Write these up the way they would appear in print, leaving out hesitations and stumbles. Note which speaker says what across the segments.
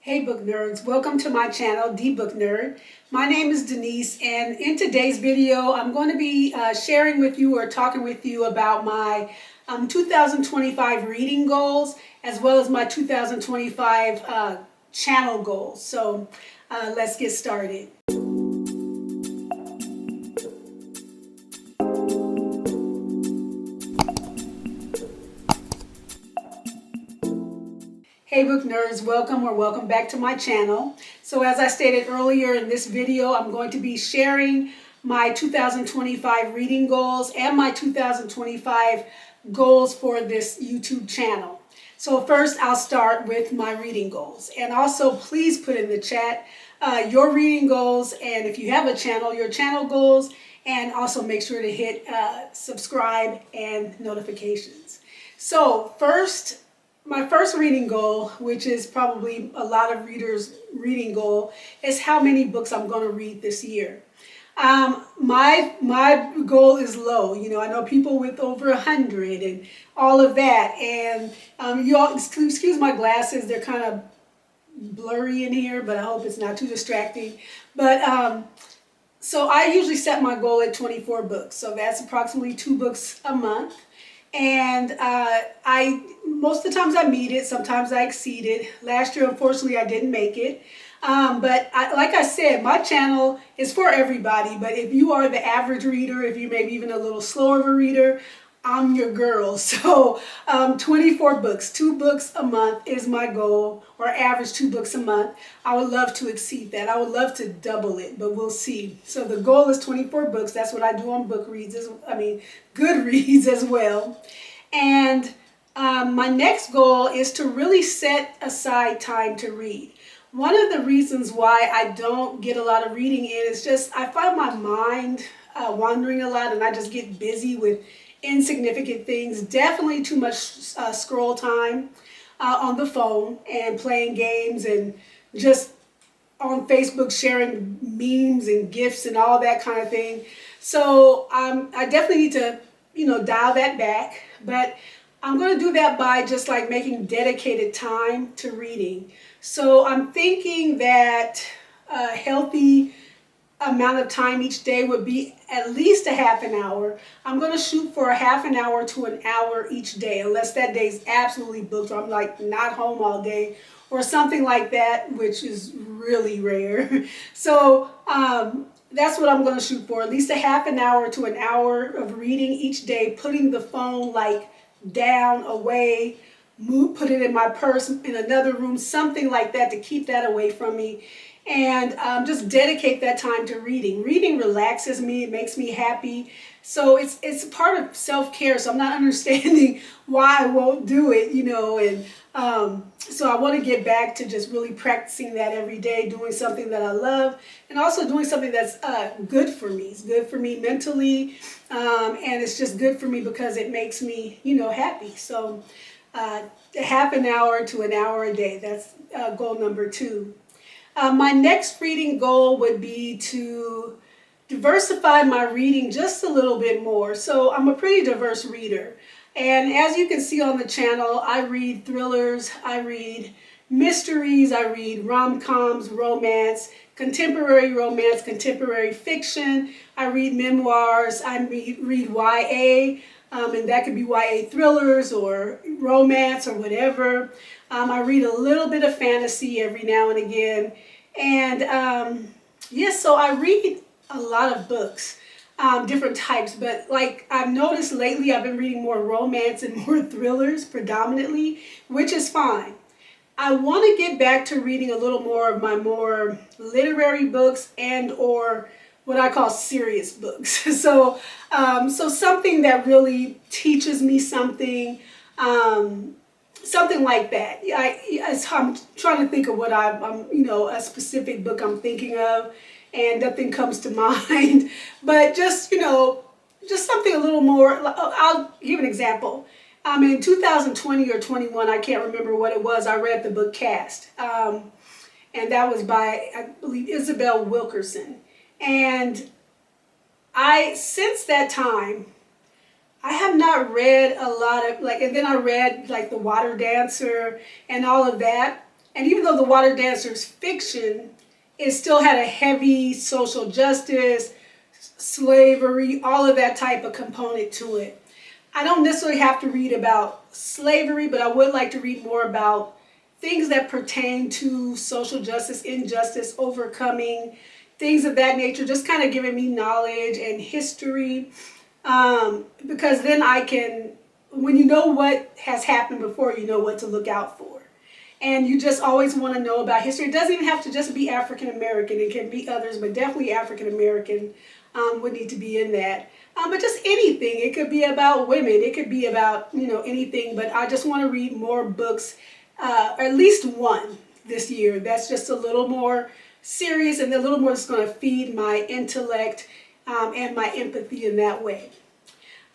Speaker 1: Hey book nerds, welcome to my channel, dbooknerd. My name is Denise, and in today's video I'm going to be sharing with you or talking with you about my 2025 reading goals as well as my 2025 channel goals. So let's get started. Hey book nerds, welcome back to my channel. So as I stated earlier in this video, I'm going to be sharing my 2025 reading goals and my 2025 goals for this YouTube channel. So first I'll start with my reading goals, and also please put in the chat your reading goals, and if you have a channel, your channel goals, and also make sure to hit subscribe and notifications. So my first reading goal, which is probably a lot of readers' reading goal, is how many books I'm going to read this year. My goal is low. You know, I know people with over 100 and all of that. And you all excuse my glasses; they're kind of blurry in here, but I hope it's not too distracting. But so I usually set my goal at 24 books. So that's approximately 2 books a month. And most of the times I meet it, sometimes I exceed it. Last year, unfortunately, I didn't make it. But like I said, my channel is for everybody. But if you are the average reader, if you're maybe even a little slower of a reader, I'm your girl. So 24 books, 2 books a month is my goal, or average 2 books a month. I would love to exceed that. I would love to double it, but we'll see. So the goal is 24 books. That's what I do on Goodreads as well. And my next goal is to really set aside time to read. One of the reasons why I don't get a lot of reading in is just I find my mind wandering a lot, and I just get busy with insignificant things. Definitely too much scroll time on the phone and playing games, and just on Facebook sharing memes and GIFs and all that kind of thing. So I definitely need to, dial that back. But I'm going to do that by just like making dedicated time to reading. So I'm thinking that a healthy amount of time each day would be at least a half an hour. I'm going to shoot for a half an hour to an hour each day, unless that day's absolutely booked or I'm like not home all day or something like that, which is really rare. So that's what I'm going to shoot for, at least a half an hour to an hour of reading each day, putting the phone like down, away, put it in my purse, in another room, something like that to keep that away from me. And just dedicate that time to reading. Reading relaxes me. It makes me happy. So it's part of self-care. So I'm not understanding why I won't do it, And so I want to get back to just really practicing that every day, doing something that I love, and also doing something that's good for me. It's good for me mentally, and it's just good for me because it makes me, happy. So half an hour to an hour a day. That's goal number 2. My next reading goal would be to diversify my reading just a little bit more. So I'm a pretty diverse reader. And as you can see on the channel, I read thrillers, I read mysteries, I read rom-coms, romance, contemporary fiction, I read memoirs, I read YA, and that could be YA thrillers or romance or whatever. I read a little bit of fantasy every now and again. And yes, so I read a lot of books, different types, but like I've noticed lately I've been reading more romance and more thrillers predominantly, which is fine. I want to get back to reading a little more of my more literary books and or what I call serious books. So something that really teaches me something, something like that. I'm trying to think of what I'm a specific book I'm thinking of, and nothing comes to mind. But just something a little more. I'll give an example. In 2020 or 21, I can't remember what it was, I read the book Cast. And that was by, I believe, Isabel Wilkerson. And since that time, I have not read a lot of, and then I read The Water Dancer and all of that. And even though The Water Dancer is fiction, it still had a heavy social justice, slavery, all of that type of component to it. I don't necessarily have to read about slavery, but I would like to read more about things that pertain to social justice, injustice, overcoming, things of that nature, just kind of giving me knowledge and history. Because then I can, when you know what has happened before, you know what to look out for. And you just always want to know about history. It doesn't even have to just be African American. It can be others, but definitely African American would need to be in that. But just anything. It could be about women. It could be about, anything. But I just want to read more books, at least one this year. That's just a little more serious and a little more that's going to feed my intellect and my empathy in that way.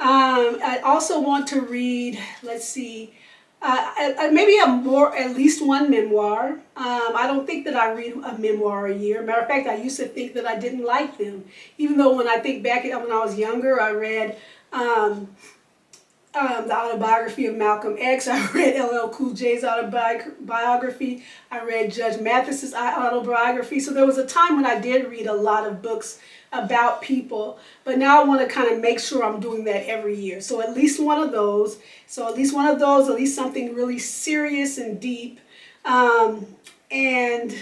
Speaker 1: I also want to read, let's see, maybe at least one memoir. I don't think that I read a memoir a year. Matter of fact, I used to think that I didn't like them. Even though when I think back when I was younger, I read the autobiography of Malcolm X. I read LL Cool J's autobiography. I read Judge Mathis's autobiography. So there was a time when I did read a lot of books about people, but now I want to kind of make sure I'm doing that every year. So at least one of those. At least something really serious and deep. And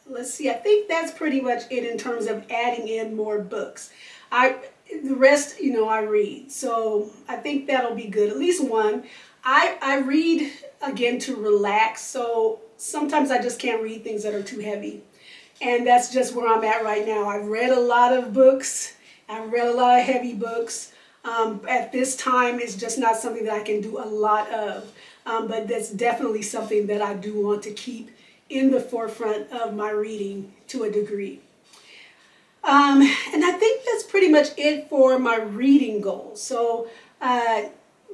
Speaker 1: let's see, I think that's pretty much it in terms of adding in more books. The rest, I read. So I think that'll be good. At least one. I read, again, to relax. So sometimes I just can't read things that are too heavy. And that's just where I'm at right now. I've read a lot of books. I've read a lot of heavy books. At this time, it's just not something that I can do a lot of. But that's definitely something that I do want to keep in the forefront of my reading to a degree. And I think that's pretty much it for my reading goals. So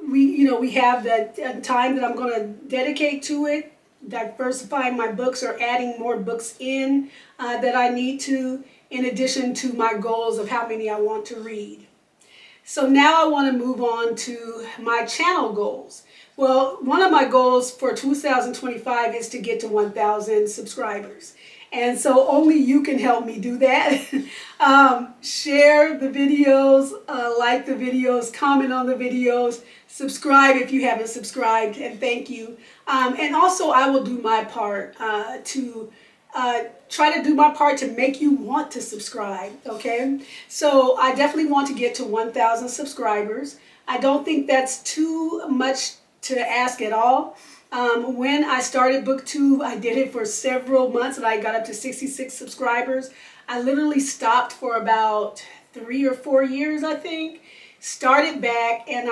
Speaker 1: we have that time that I'm going to dedicate to it, diversifying my books or adding more books in that I need to, in addition to my goals of how many I want to read. So now I want to move on to my channel goals. Well, one of my goals for 2025 is to get to 1,000 subscribers. And so only you can help me do that. Share the videos, like the videos, comment on the videos, subscribe if you haven't subscribed, and thank you. And also I will do my part to try to do my part to make you want to subscribe, okay? So I definitely want to get to 1,000 subscribers. I don't think that's too much to ask at all. When I started BookTube, I did it for several months and I got up to 66 subscribers. I literally stopped for about 3 or 4 years, I think. Started back, and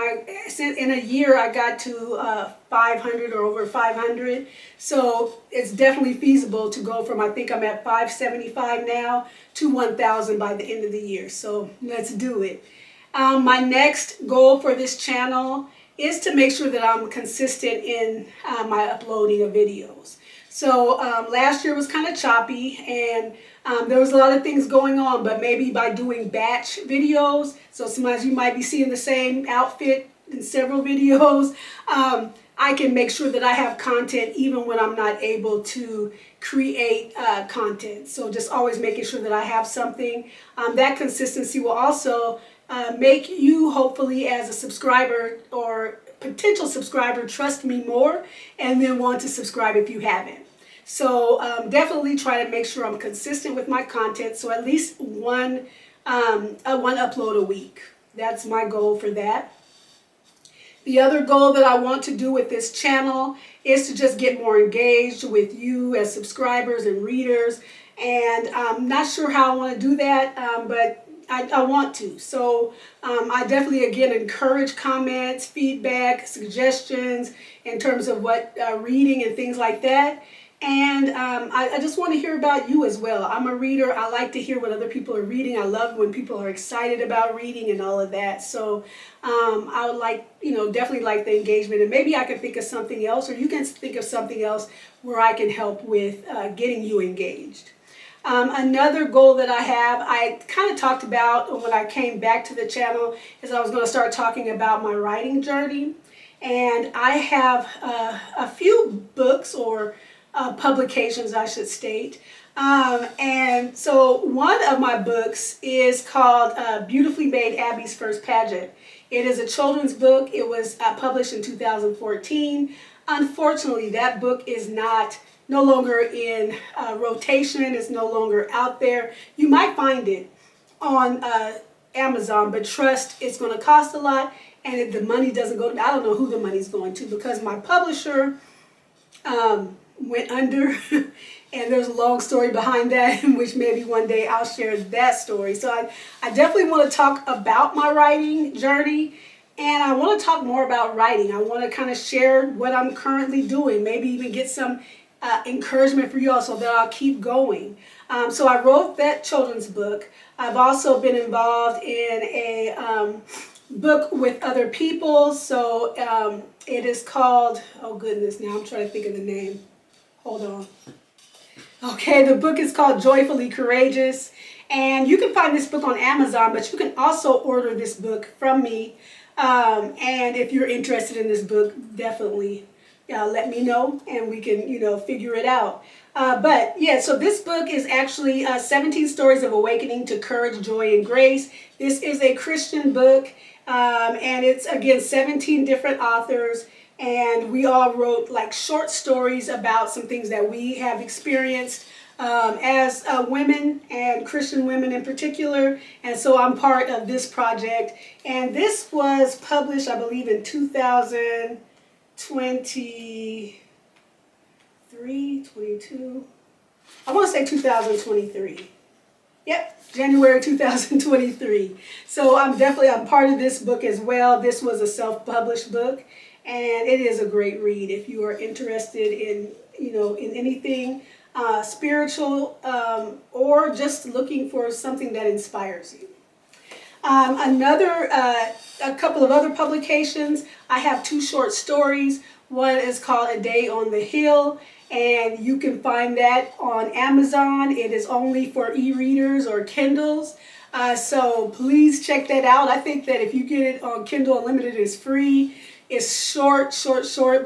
Speaker 1: in a year I got to 500 or over 500. So it's definitely feasible to go from, I think I'm at 575 now, to 1,000 by the end of the year. So let's do it. My next goal for this channel is to make sure that I'm consistent in my uploading of videos. So last year was kind of choppy, and there was a lot of things going on, but maybe by doing batch videos, so sometimes you might be seeing the same outfit in several videos, I can make sure that I have content even when I'm not able to create content. So just always making sure that I have something. That consistency will also make you, hopefully, as a subscriber or potential subscriber, trust me more and then want to subscribe if you haven't. So definitely try to make sure I'm consistent with my content. So at least one upload a week. That's my goal for that. The other goal that I want to do with this channel is to just get more engaged with you as subscribers and readers. And I'm not sure how I want to do that, but I want to. So I definitely, again, encourage comments, feedback, suggestions in terms of what reading and things like that. And I just want to hear about you as well. I'm a reader. I like to hear what other people are reading. I love when people are excited about reading and all of that. So I would like, definitely like the engagement. And maybe I can think of something else, or you can think of something else where I can help with getting you engaged. Another goal that I have, I kind of talked about when I came back to the channel, is I was going to start talking about my writing journey. And I have a few books or publications, I should state. And so one of my books is called Beautifully Made Abby's First Pageant. It is a children's book. It was published in 2014. Unfortunately, that book is no longer in rotation. It's no longer out there. You might find it on Amazon, but trust, it's going to cost a lot, and the money doesn't go to, I don't know who the money's going to, because my publisher went under, and there's a long story behind that, in which maybe one day I'll share that story. So I definitely want to talk about my writing journey, and I want to talk more about writing. I want to kind of share what I'm currently doing, maybe even get some encouragement for you all so that I'll keep going. So I wrote that children's book. I've also been involved in a book with other people. So it is called, oh goodness, now I'm trying to think of the name. Hold on. Okay, the book is called Joyfully Courageous. And you can find this book on Amazon, but you can also order this book from me. And if you're interested in this book, definitely let me know, and we can, figure it out. But yeah, so this book is actually 17 Stories of Awakening to Courage, Joy, and Grace. This is a Christian book, and it's, again, 17 different authors, and we all wrote like short stories about some things that we have experienced as women, and Christian women in particular. And so I'm part of this project, and this was published, I believe, in 2023, 22, I want to say 2023. Yep, January 2023. So I'm part of this book as well. This was a self-published book, and it is a great read if you are interested in, in anything spiritual, or just looking for something that inspires you. A couple of other publications. I have 2 short stories. One is called A Day on the Hill, and you can find that on Amazon. It is only for e-readers or Kindles. So please check that out. I think that if you get it on Kindle Unlimited, it's free. It's short,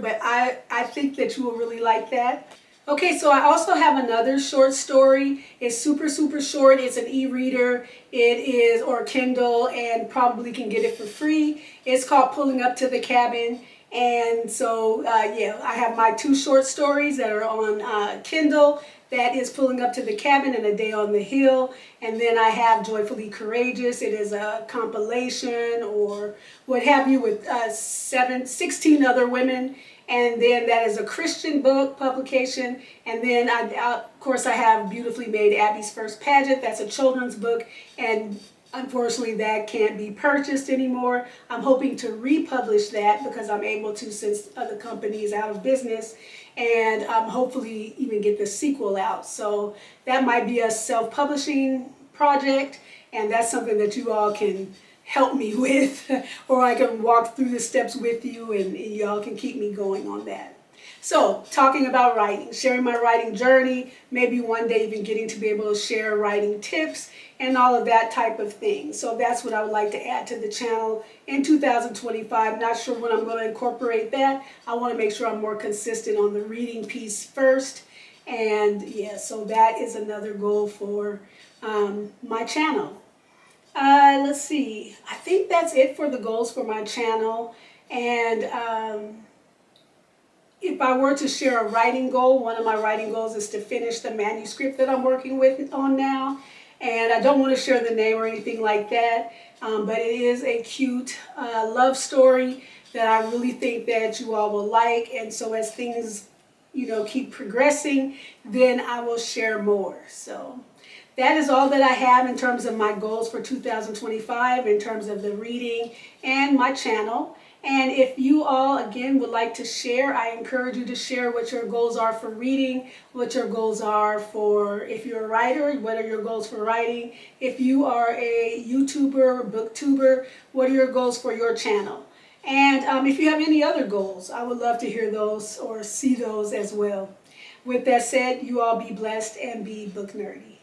Speaker 1: but I think that you will really like that. Okay, so I also have another short story. It's super short. It's an e-reader. It is, or Kindle, and probably can get it for free. It's called Pulling Up to the Cabin. And so, yeah, I have my 2 short stories that are on Kindle. That is Pulling Up to the Cabin and A Day on the Hill. And then I have Joyfully Courageous. It is a compilation or what have you with 16 other women. And then that is a Christian book publication. And then, of course, I have Beautifully Made Abby's First Pageant. That's a children's book. And unfortunately, that can't be purchased anymore. I'm hoping to republish that because I'm able to, since the company is out of business. And hopefully even get the sequel out. So that might be a self-publishing project. And that's something that you all can help me with, or I can walk through the steps with you, and y'all can keep me going on that. So, talking about writing, sharing my writing journey, maybe one day even getting to be able to share writing tips and all of that type of thing. So that's what I would like to add to the channel in 2025. Not sure when I'm going to incorporate that. I want to make sure I'm more consistent on the reading piece first. And yeah, so that is another goal for my channel. Let's see. I think that's it for the goals for my channel. And if I were to share a writing goal, one of my writing goals is to finish the manuscript that I'm working on now. And I don't want to share the name or anything like that, but it is a cute love story that I really think that you all will like. And so as things, keep progressing, then I will share more. So that is all that I have in terms of my goals for 2025, in terms of the reading and my channel. And if you all, again, would like to share, I encourage you to share what your goals are for reading, what your goals are for, if you're a writer, what are your goals for writing? If you are a YouTuber or BookTuber, what are your goals for your channel? And if you have any other goals, I would love to hear those or see those as well. With that said, you all be blessed and be book nerdy.